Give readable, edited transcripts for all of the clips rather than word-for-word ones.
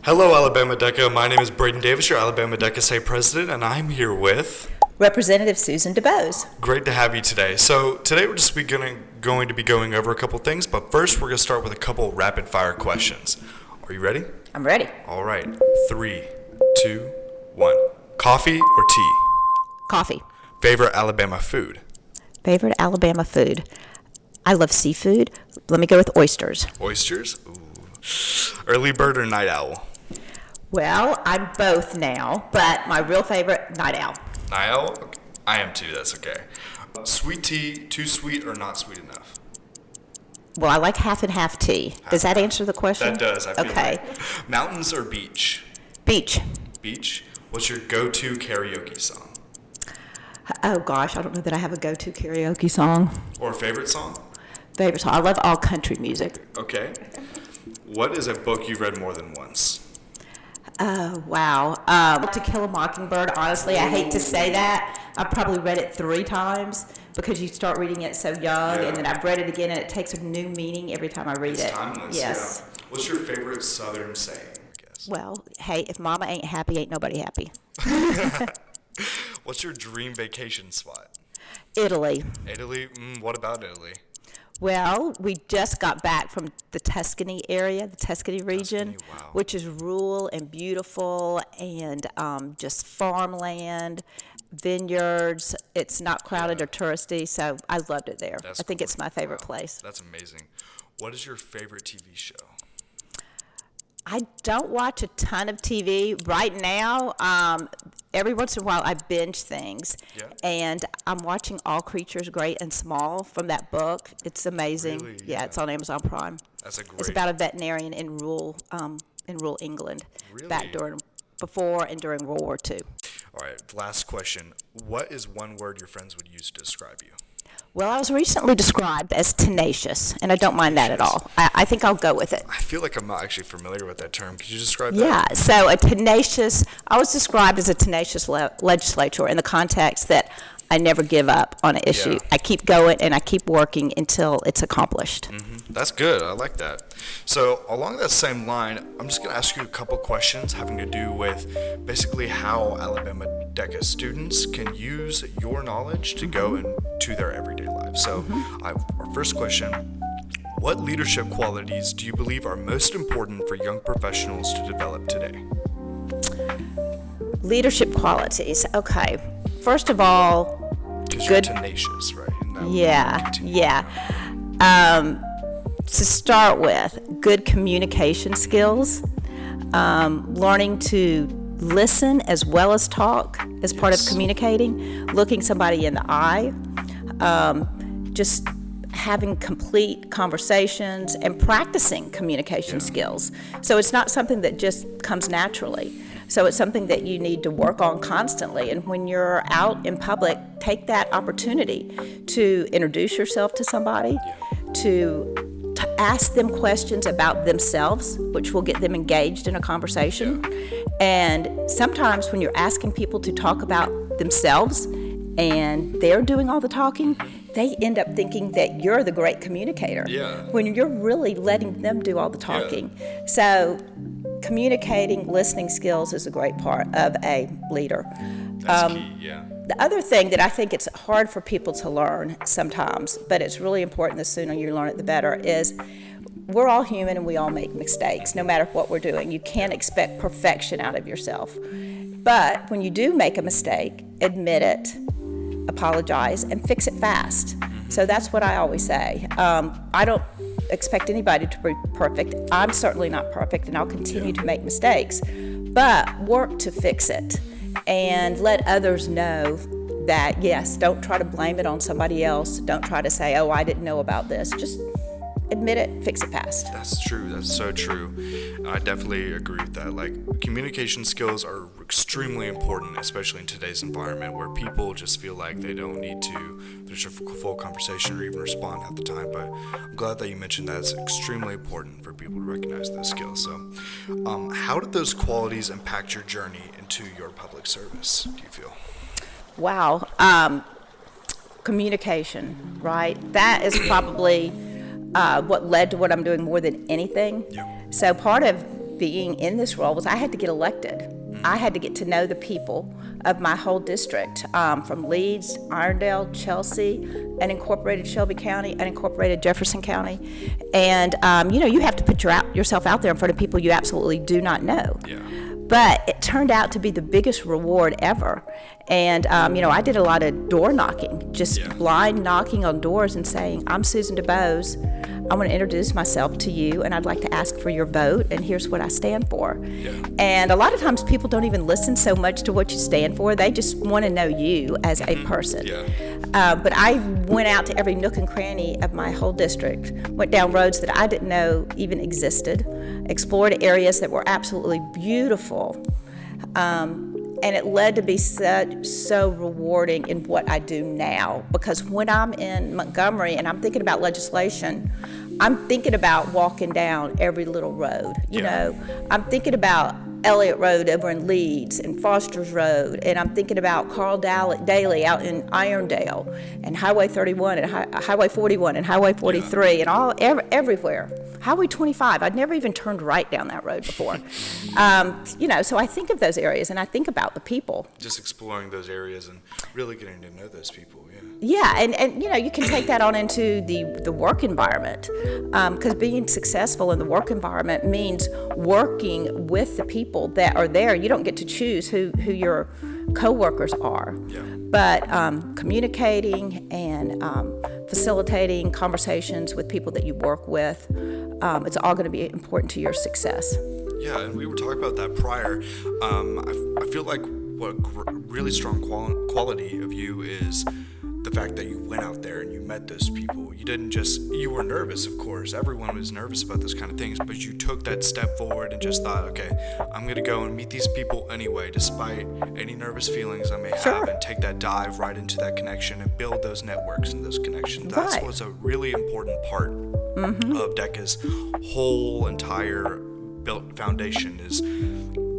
Hello, Alabama DECA. My name is Brayden Davis, your Alabama DECA State President, and I'm here with Representative Susan DuBose. Great to have you today. So today we're just going to be going over a couple things, but first we're going to start with a couple rapid fire questions. Are you ready? I'm ready. All right. 3, 2, 1. Coffee or tea? Coffee. Favorite Alabama food? Favorite Alabama food? I love seafood. Let me go with oysters. Oysters? Ooh. Early bird or night owl? Well, I'm both now, but my real favorite, night owl. Night owl? Okay. I am too, that's okay. Sweet tea, too sweet or not sweet enough? Well, I like half and half tea. Does that answer the question? That does, I feel okay. like. Mountains or beach? Beach. Beach? What's your go-to karaoke song? Oh gosh, I don't know that I have a go-to karaoke song. Or a favorite song? Favorite song? I love all country music. Okay. What is a book you've read more than once? Oh, wow. To Kill a Mockingbird, honestly, I hate to say that. I've probably read it 3 times because you start reading it so young, and then I've read it again, and it takes a new meaning every time I read it. It's timeless, yes. Yeah. What's your favorite Southern saying, I guess? Well, hey, if mama ain't happy, ain't nobody happy. What's your dream vacation spot? Italy. Italy? What about Italy? Well, we just got back from the Tuscany area, the Tuscany region, wow. which is rural and beautiful and just farmland, vineyards. It's not crowded or touristy, so I loved it there. I think it's my favorite place. That's amazing. What is your favorite TV show? I don't watch a ton of TV right now. Every once in a while, I binge things, and I'm watching All Creatures Great and Small from that book. It's amazing. Really? Yeah, it's on Amazon Prime. That's a great. It's about a veterinarian in rural England, back before and during World War II. All right, last question. What is one word your friends would use to describe you? Well, I was recently described as tenacious, and I don't mind that at all. I think I'll go with it. I feel like I'm not actually familiar with that term. Could you describe that? Yeah, so I was described as a tenacious legislator in the context that I never give up on an issue. Yeah. I keep going and I keep working until it's accomplished. Mm-hmm. That's good. I like that. So along that same line, I'm just going to ask you a couple questions having to do with basically how Alabama DECA students can use your knowledge to go into their everyday lives. So our first question, what leadership qualities do you believe are most important for young professionals to develop today? Leadership qualities. Okay. First of all, because you're tenacious, right? Yeah. To start with, good communication skills, learning to listen as well as talk as part of communicating, looking somebody in the eye, just having complete conversations and practicing communication skills. So it's not something that just comes naturally. So it's something that you need to work on constantly. And when you're out in public, take that opportunity to introduce yourself to somebody, to ask them questions about themselves, which will get them engaged in a conversation. And sometimes when you're asking people to talk about themselves and they're doing all the talking, they end up thinking that you're the great communicator when you're really letting them do all the talking. So communicating, listening skills is a great part of a leader. That's key, The other thing that I think it's hard for people to learn sometimes, but it's really important, the sooner you learn it, the better, is we're all human and we all make mistakes, no matter what we're doing. You can't expect perfection out of yourself. But when you do make a mistake, admit it, apologize, and fix it fast. So that's what I always say. I don't expect anybody to be perfect. I'm certainly not perfect, and I'll continue to make mistakes. But work to fix it and let others know that, yes, don't try to blame it on somebody else. Don't try to say, oh, I didn't know about this. Just admit it, fix it fast. That's true. That's so true. I definitely agree with that. Like, communication skills are extremely important, especially in today's environment where people just feel like they don't need to there's a full conversation or even respond at the time. But I'm glad that you mentioned that. It's extremely important for people to recognize those skills. So how did those qualities impact your journey into your public service, do you feel? Wow. Communication, right? That is probably what led to what I'm doing more than anything. Yeah. So part of being in this role was I had to get elected. I had to get to know the people of my whole district, from Leeds, Irondale, Chelsea, unincorporated Shelby County, unincorporated Jefferson County. And, you have to put yourself out there in front of people you absolutely do not know. Yeah. But it turned out to be the biggest reward ever. And, I did a lot of door knocking, just blind knocking on doors and saying, I'm Susan DuBose. I want to introduce myself to you, and I'd like to ask for your vote, and here's what I stand for. Yeah. And a lot of times people don't even listen so much to what you stand for. They just want to know you as a person. Yeah. But I went out to every nook and cranny of my whole district, went down roads that I didn't know even existed, explored areas that were absolutely beautiful. And it led to be so rewarding in what I do now, because when I'm in Montgomery and I'm thinking about legislation, I'm thinking about walking down every little road. I'm thinking about Elliott Road over in Leeds and Foster's Road, and I'm thinking about Carl Daly out in Irondale, and Highway 31 and Highway 41 and Highway 43 and everywhere. Highway 25, I'd never even turned right down that road before. So I think of those areas and I think about the people. Just exploring those areas and really getting to know those people, Yeah, and you can take that on into the work environment, because being successful in the work environment means working with the people that are there. You don't get to choose who your coworkers are, but communicating and facilitating conversations with people that you work with, it's all going to be important to your success. Yeah, and we were talking about that prior. I feel like what really strong quality of you is the fact that you went out there and you met those people. You were nervous, of course. Everyone was nervous about those kind of things, but you took that step forward and just thought, okay, I'm going to go and meet these people anyway, despite any nervous feelings I may have, and take that dive right into that connection and build those networks and those connections. That was a really important part of DECA's whole entire foundation, is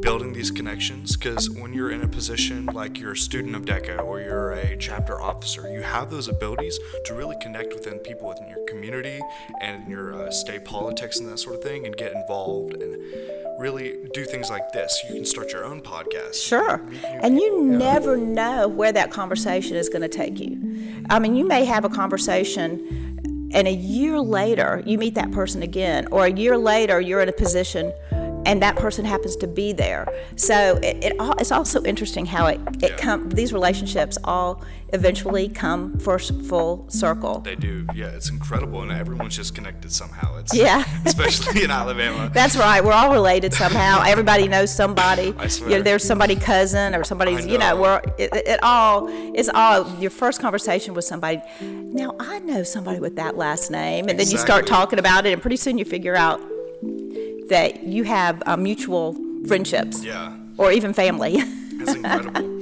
building these connections, because when you're in a position like you're a student of DECA or you're a chapter officer, you have those abilities to really connect within people within your community and in your state politics and that sort of thing, and get involved and really do things like this. You can start your own podcast. Sure. And you never know where that conversation is going to take you. I mean, you may have a conversation and a year later you meet that person again, or a year later you're in a position and that person happens to be there. So it's also interesting how these relationships all eventually come full circle. They do, yeah. It's incredible, and everyone's just connected somehow. Especially in Alabama. That's right. We're all related somehow. Everybody knows somebody. I swear. There's somebody cousin or somebody's. It all is all. Your first conversation with somebody. Now I know somebody with that last name, and then you start talking about it, and pretty soon you figure out that you have mutual friendships, or even family. That's incredible.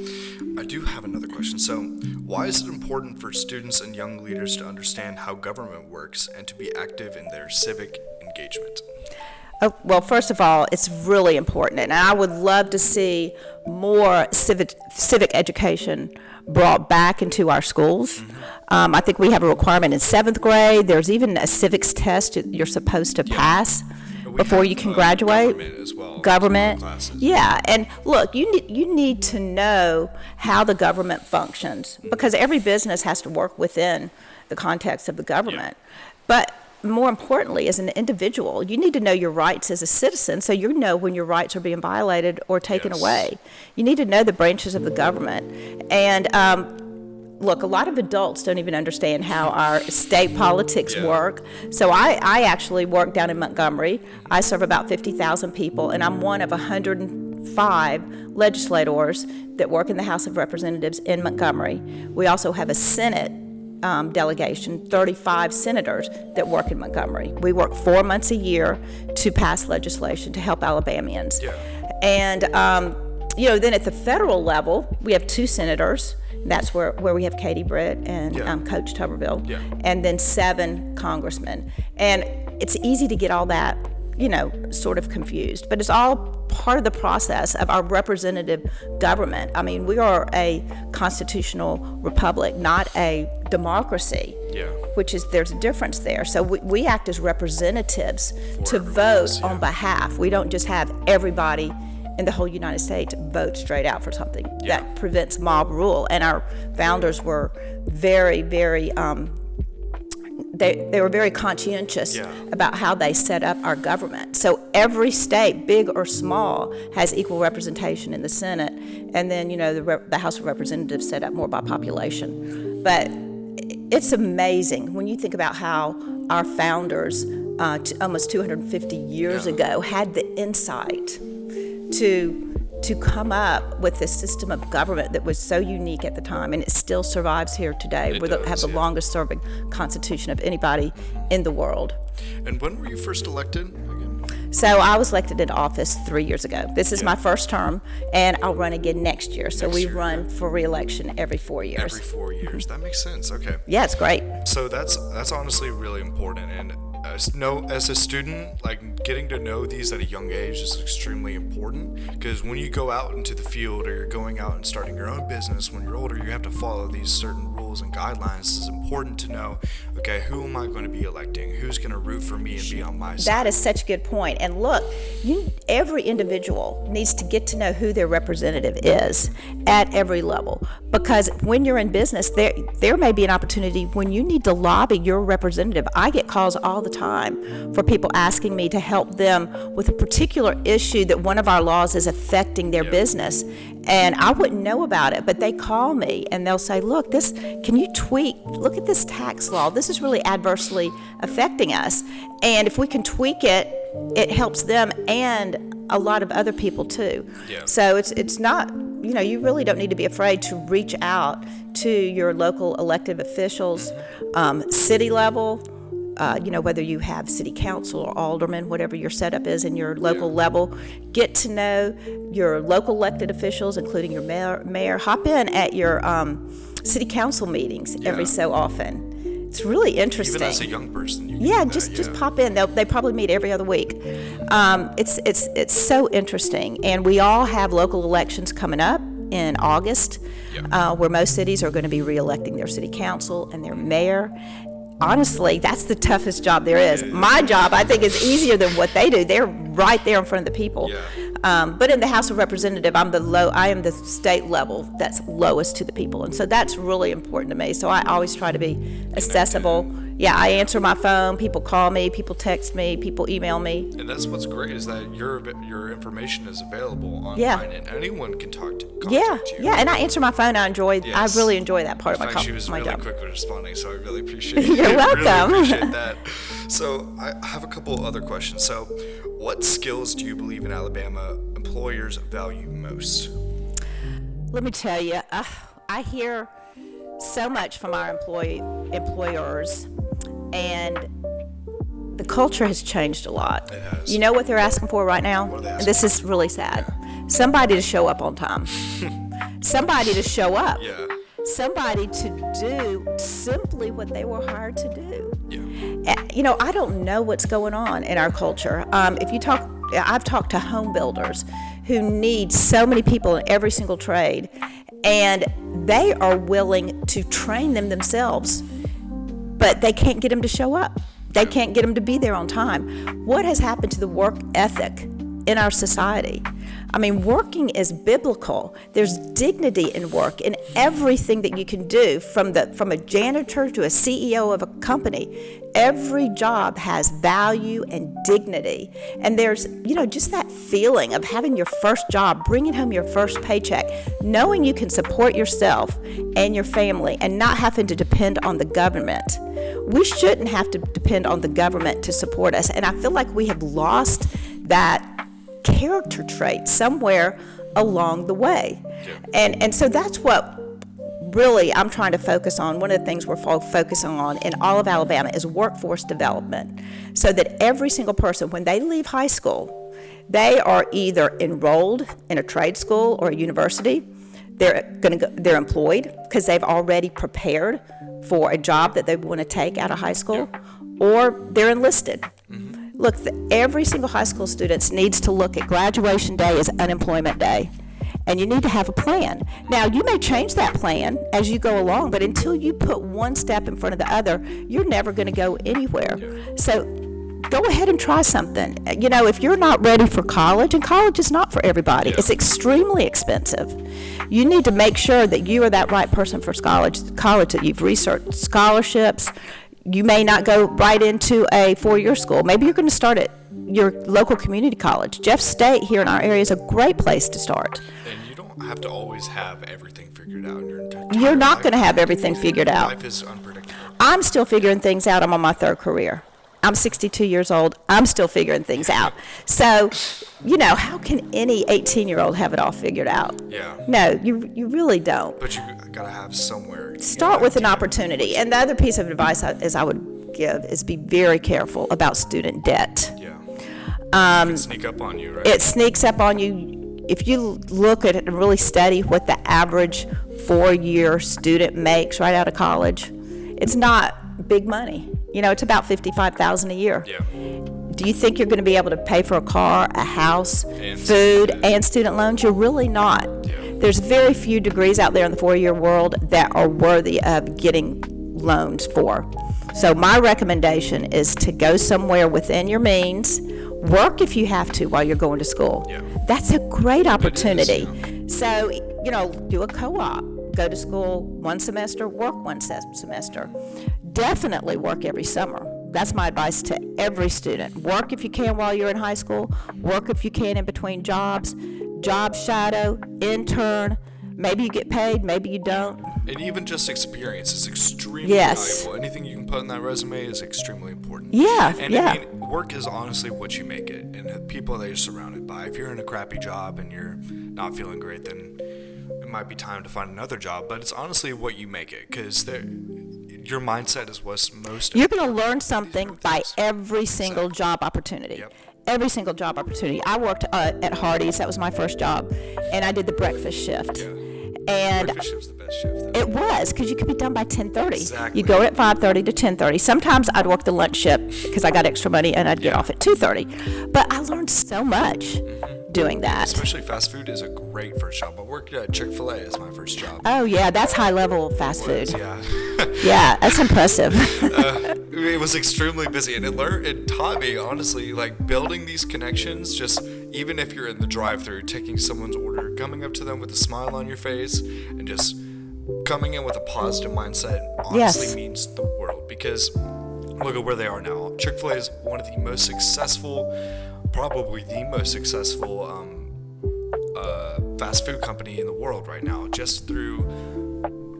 I do have another question. So, why is it important for students and young leaders to understand how government works and to be active in their civic engagement? Oh, well, first of all, it's really important, and I would love to see more civic education brought back into our schools. I think we have a requirement in 7th grade. There's even a civics test you're supposed to pass before you can graduate. Government as well. Government. Classes. Yeah, and look, you need to know how the government functions, because every business has to work within the context of the government. But more importantly, as an individual, you need to know your rights as a citizen, so you know when your rights are being violated or taken away. You need to know the branches of the government. And look, a lot of adults don't even understand how our state politics work. So I actually work down in Montgomery. I serve about 50,000 people, and I'm one of 105 legislators that work in the House of Representatives in Montgomery. We also have a Senate delegation, 35 senators that work in Montgomery. We work 4 months a year to pass legislation to help Alabamians. And, then at the federal level, we have 2 senators. That's where we have Katie Britt and Coach Tuberville, and then 7 congressmen. And it's easy to get all that sort of confused. But it's all part of the process of our representative government. I mean, we are a constitutional republic, not a democracy. Yeah. Which is, there's a difference there. So we act as representatives to everyone vote else, on behalf. We don't just have everybody in the whole United States vote straight out for something. That prevents mob rule. And our founders were very, very, they were very conscientious about how they set up our government. So every state, big or small, has equal representation in the Senate. And then, the House of Representatives set up more by population. But it's amazing when you think about how our founders, almost 250 years ago, had the insight to come up with this system of government that was so unique at the time, and it still survives here today. We have the longest serving constitution of anybody in the world. And when were you first elected again? So I was elected in office 3 years ago. This is my first term, and I'll run again next year. So we run for re-election every 4 years. Every 4 years. That makes sense. Okay. Yeah, it's great. So that's honestly really important. And as a student, like, getting to know these at a young age is extremely important, because when you go out into the field, or you're going out and starting your own business when you're older, you have to follow these certain rules and guidelines. It's important to know, okay, who am I going to be electing? Who's going to root for me and be on my side? That is such a good point. And look, every individual needs to get to know who their representative is at every level, because when you're in business, there may be an opportunity when you need to lobby your representative. I get calls all the time for people asking me to help them with a particular issue that one of our laws is affecting their business, and I wouldn't know about it, but they call me and they'll say, look, can you look at this tax law, this is really adversely affecting us, and if we can tweak it, it helps them and a lot of other people too. So it's not, you really don't need to be afraid to reach out to your local elected officials, city level, whether you have city council or alderman, whatever your setup is in your local level. Get to know your local elected officials, including your mayor. Hop in at your city council meetings every so often. It's really interesting. Even as a young person, you can do that, just pop in. They probably meet every other week. It's so interesting, and we all have local elections coming up in August, where most cities are going to be re-electing their city council and their mayor. Honestly, that's the toughest job there is. My job, I think, is easier than what they do. They're right there in front of the people. But in the House of Representatives, I am the state level that's lowest to the people, and so that's really important to me. So I always try to be accessible. I answer my phone. People call me. People text me. People email me. And that's what's great, is that your information is available online, and anyone can contact you. And I answer my phone. I really enjoy that part of my job. She was really quick with responding, so I really appreciate it. You're welcome. Really appreciate that. So I have a couple other questions. So, what skills do you believe in Alabama employers value most? Let me tell you, I hear so much from our employers, and the culture has changed a lot. It has. You know what they're asking for right now? What are they asking And this is really sad. Somebody to show up on time. Somebody to show up. Somebody to do simply what they were hired to do. I don't know what's going on in our culture. I've talked to home builders who need so many people in every single trade, and they are willing to train them themselves, but they can't get them to show up. They can't get them to be there on time. What has happened to the work ethic in our society? I mean, working is biblical. There's dignity in work, in everything that you can do, from a janitor to a CEO of a company. Every job has value and dignity. And there's, just that feeling of having your first job, bringing home your first paycheck, knowing you can support yourself and your family and not having to depend on the government. We shouldn't have to depend on the government to support us. And I feel like we have lost that character trait somewhere along the way. And so that's what really I'm trying to focus on. One of the things we're focusing on in all of Alabama is workforce development, so that every single person, when they leave high school, they are either enrolled in a trade school or a university. They're employed because they've already prepared for a job that they want to take out of high school, or they're enlisted. Look, every single high school student needs to look at graduation day as unemployment day. And you need to have a plan. Now, you may change that plan as you go along, but until you put one step in front of the other, you're never going to go anywhere. So go ahead and try something. You know, if you're not ready for college, and college is not for everybody, it's extremely expensive. You need to make sure that you are that right person for college, that you've researched scholarships. You may not go right into a four-year school. Maybe you're going to start at your local community college. Jeff State here in our area is a great place to start. And you don't have to always have everything figured out in your entire life. You're not going to have everything figured out. Life is unpredictable. I'm still figuring things out. I'm on my third career. I'm 62 years old. I'm still figuring things out. So, you know, how can any 18-year-old have it all figured out? Yeah. No, you really don't. But you got to have somewhere. Start with an opportunity. And the other piece of advice I would give is be very careful about student debt. Yeah. It can sneak up on you, right? It sneaks up on you. If you look at it and really study what the average four-year student makes right out of college, it's not big money. You know, it's about $55,000 a year. Yeah. Do you think you're going to be able to pay for a car, a house, And food, student and student loans? You're really not. Yeah. There's very few degrees out there in the four-year world that are worthy of getting loans for. So my recommendation is to go somewhere within your means. Work if you have to while you're going to school. Yeah. That's a great opportunity. It is, So, you know, do a co-op. Go to school one semester, work one semester. Definitely work every summer. That's my advice to every student. Work if you can while you're in high school. Work if you can in between jobs. Job shadow, intern. Maybe you get paid, maybe you don't. And even just experience is extremely Yes. valuable. Anything you can put in that resume is extremely important. Yeah, And yeah. I mean, work is honestly what you make it, and the people that you're surrounded by. If you're in a crappy job and you're not feeling great, then it might be time to find another job. But it's honestly what you make it, because your mindset is what's most. You're going to learn something by every single job opportunity. Yep. Every single job opportunity. I worked at Hardee's. That was my first job, and I did the breakfast shift. Yeah. And Breakfast shift's the best shift. Though. it was, because you could be done by 10:30. Exactly. You go at 5:30 to 10:30. Sometimes I'd work the lunch shift because I got extra money, and I'd get off at 2:30. But I learned so much doing that. Especially fast food is a great first job. I worked at Chick-fil-A as my first job. Oh yeah, that's high level fast food. Yeah. Yeah, that's impressive. It was extremely busy, and it taught me, honestly, like building these connections, just even if you're in the drive-thru, taking someone's order, coming up to them with a smile on your face, and just coming in with a positive mindset honestly Yes. means the world, because look at where they are now. Chick-fil-A is one of the most successful, probably the most successful fast food company in the world right now, just through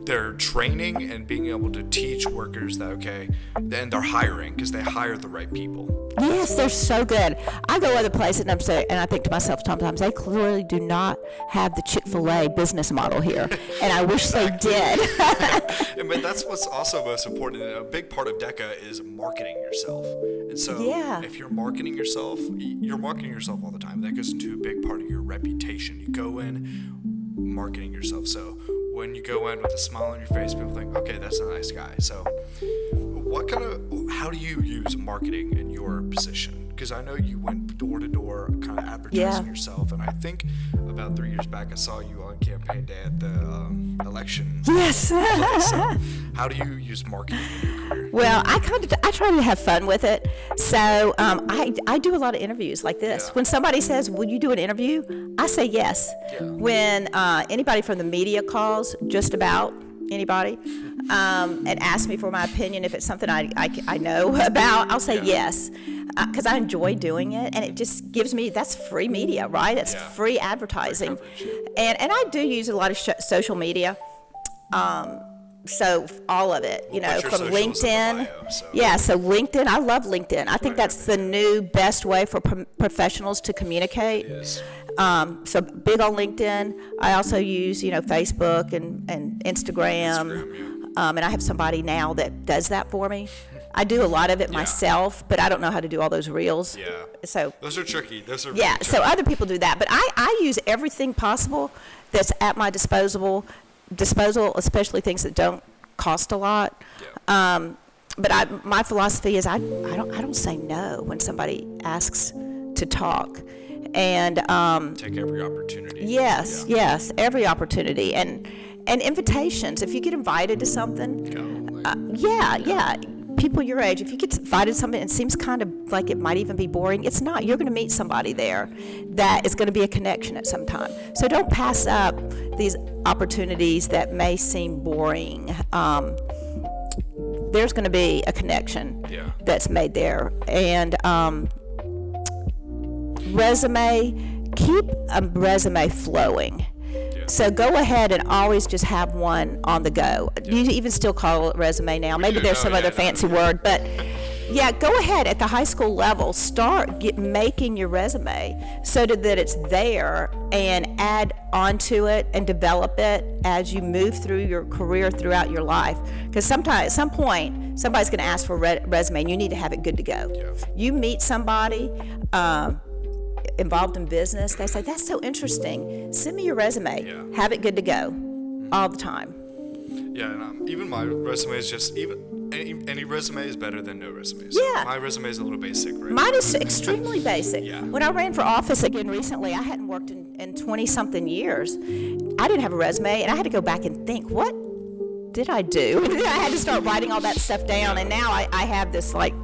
their training and being able to teach workers that, okay, then they're hiring because they hire the right people. Yes, they're so good. I go other places and I think to myself sometimes, they clearly do not have the Chick-fil-A business model here, and I wish they did. But that's what's also most important. A big part of DECA is marketing yourself. And so Yeah. if you're marketing yourself all the time. That goes into a big part of your reputation. You go in marketing yourself. So when you go in with a smile on your face, people think, okay, that's a nice guy. So how do you use marketing in your position? Because I know you went door to door kind of advertising yourself, and I think about 3 years back I saw you on campaign day at the election. Yes. So how do you use marketing in your career? Well, I try to have fun with it. So I do a lot of interviews like this. Yeah. When somebody says, "Will you do an interview?" I say yes. Yeah. When anybody from the media calls, just about anybody, and asks me for my opinion, if it's something I know about, I'll say yes. Because I enjoy doing it, and it just gives me, that's free media, right? It's free advertising. And I do use a lot of social media. So all of it, you know, Put your from socials in the LinkedIn. bio, so. Yeah, so LinkedIn, I love LinkedIn. I think that's the new best way for professionals to communicate. Yes. So big on LinkedIn. I also use, Facebook and Instagram. And I have somebody now that does that for me. I do a lot of it myself, but I don't know how to do all those reels. Yeah. So Those are tricky. Those are yeah, really so tricky. other people do that, but I use everything possible that's at my disposal, especially things that don't cost a lot. Yeah. But my philosophy is I don't say no when somebody asks to talk. And take every opportunity. Yes, every opportunity. And invitations. If you get invited to something, people your age, if you get invited to something, it seems kind of like it might even be boring. It's not. You're going to meet somebody there that is going to be a connection at some time. So don't pass up these opportunities that may seem boring. There's going to be a connection that's made there. And keep a resume flowing. So go ahead and always just have one on the go. You even still call it resume now. Maybe there's some other fancy word, but go ahead at the high school level. Start making your resume so that it's there, and add onto it and develop it as you move through your career throughout your life. Because at some point, somebody's going to ask for a resume, and you need to have it good to go. Yeah. You meet somebody involved in business, they say, that's so interesting, send me your resume. Have it good to go all the time. And even my resume is just, any resume is better than no resume. So my resume is a little basic, right? Mine is extremely basic. When I ran for office again recently, I hadn't worked in 20 something years. I didn't have a resume, and I had to go back and think, what did I do? And then I had to start writing all that stuff down, and now I have this like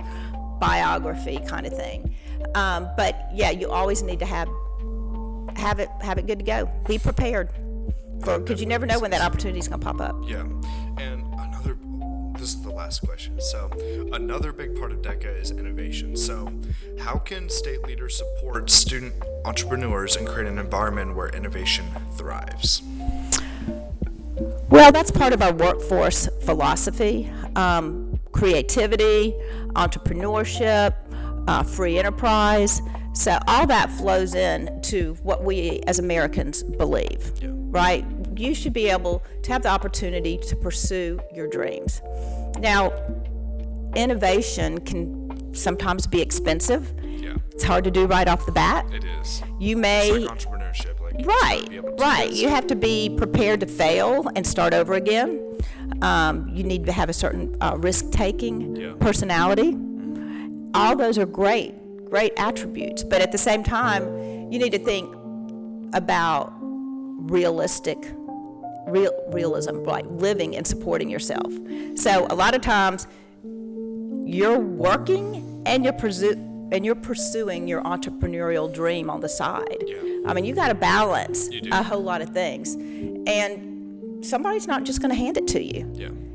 biography kind of thing. But you always need to have it good to go. Be prepared, because you never know when that opportunity is going to pop up. And this is the last question. So another big part of DECA is innovation. So how can state leaders support student entrepreneurs and create an environment where innovation thrives? Well, that's part of our workforce philosophy. Creativity, entrepreneurship, free enterprise. So all that flows into what we as Americans believe, right? You should be able to have the opportunity to pursue your dreams. Now, innovation can sometimes be expensive. It's hard to do right off the bat. It is. You may... It's like entrepreneurship. Right. You have to be prepared to fail and start over again. You need to have a certain risk-taking personality. All those are great attributes, but at the same time, you need to think about realism, like living and supporting yourself. So a lot of times, you're working and you're pursuing your entrepreneurial dream on the side. I mean, you got to balance a whole lot of things, and somebody's not just going to hand it to you.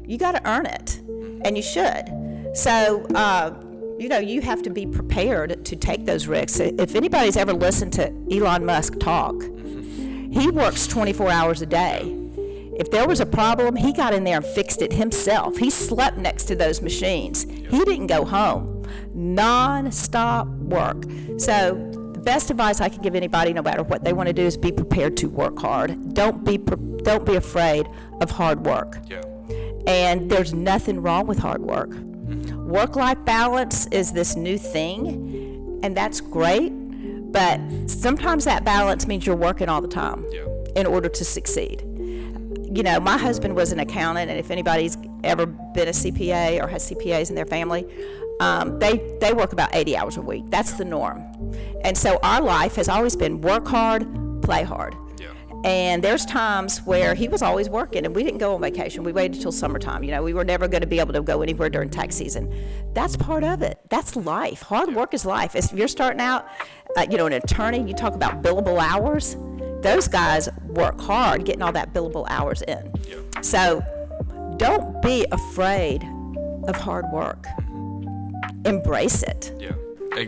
You got to earn it, and you should. So. You have to be prepared to take those risks. If anybody's ever listened to Elon Musk talk, he works 24 hours a day. If there was a problem, he got in there and fixed it himself. He slept next to those machines. He didn't go home. Non-stop work. So the best advice I can give anybody, no matter what they want to do, is be prepared to work hard. Don't be afraid of hard work. And there's nothing wrong with hard work. Work-life balance is this new thing, and that's great, but sometimes that balance means you're working all the time in order to succeed. My husband was an accountant, and if anybody's ever been a CPA or has CPAs in their family, they work about 80 hours a week. That's the norm. And so our life has always been work hard, play hard. And there's times where he was always working, and we didn't go on vacation. We waited till summertime. We were never going to be able to go anywhere during tax season. That's part of it. That's life. Hard work is life. If you're starting out, an attorney, you talk about billable hours. Those guys work hard getting all that billable hours in. So don't be afraid of hard work. Embrace it.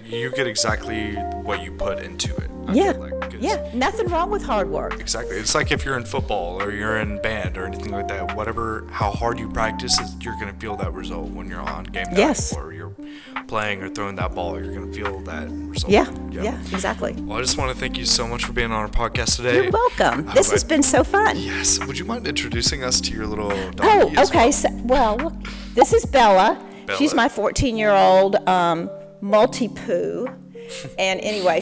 You get exactly what you put into it. Nothing wrong with hard work. Exactly. It's like if you're in football or you're in band or anything like that, how hard you practice, you're going to feel that result when you're on game day or you're playing or throwing that ball. You're going to feel that result. Yeah, exactly. Well, I just want to thank you so much for being on our podcast today. You're welcome. This has been so fun. Yes. Would you mind introducing us to your little doggy? Oh, okay. Look, this is Bella. She's my 14-year-old multi-poo. And anyway,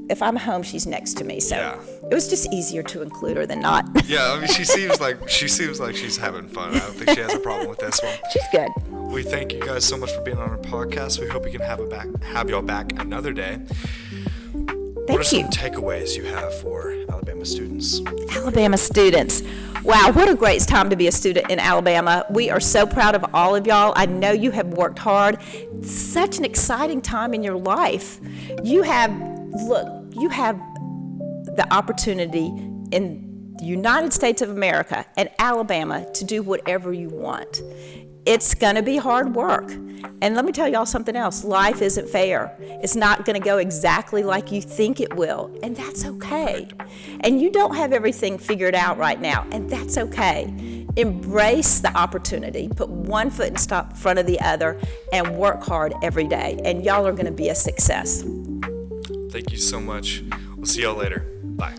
if I'm home, she's next to me. So Yeah. it was just easier to include her than not. Yeah, I mean, she seems like she's having fun. I don't think she has a problem with this one. She's good. We thank you guys so much for being on our podcast. We hope we can have y'all back another day. What are Thank you. some takeaways you have for Alabama students? Alabama students. Wow, what a great time to be a student in Alabama. We are so proud of all of y'all. I know you have worked hard. Such an exciting time in your life. You have the opportunity in the United States of America and Alabama to do whatever you want. It's going to be hard work. And let me tell y'all something else. Life isn't fair. It's not going to go exactly like you think it will. And that's okay. And you don't have everything figured out right now. And that's okay. Embrace the opportunity. Put one foot in front of the other and work hard every day. And y'all are going to be a success. Thank you so much. We'll see y'all later. Bye.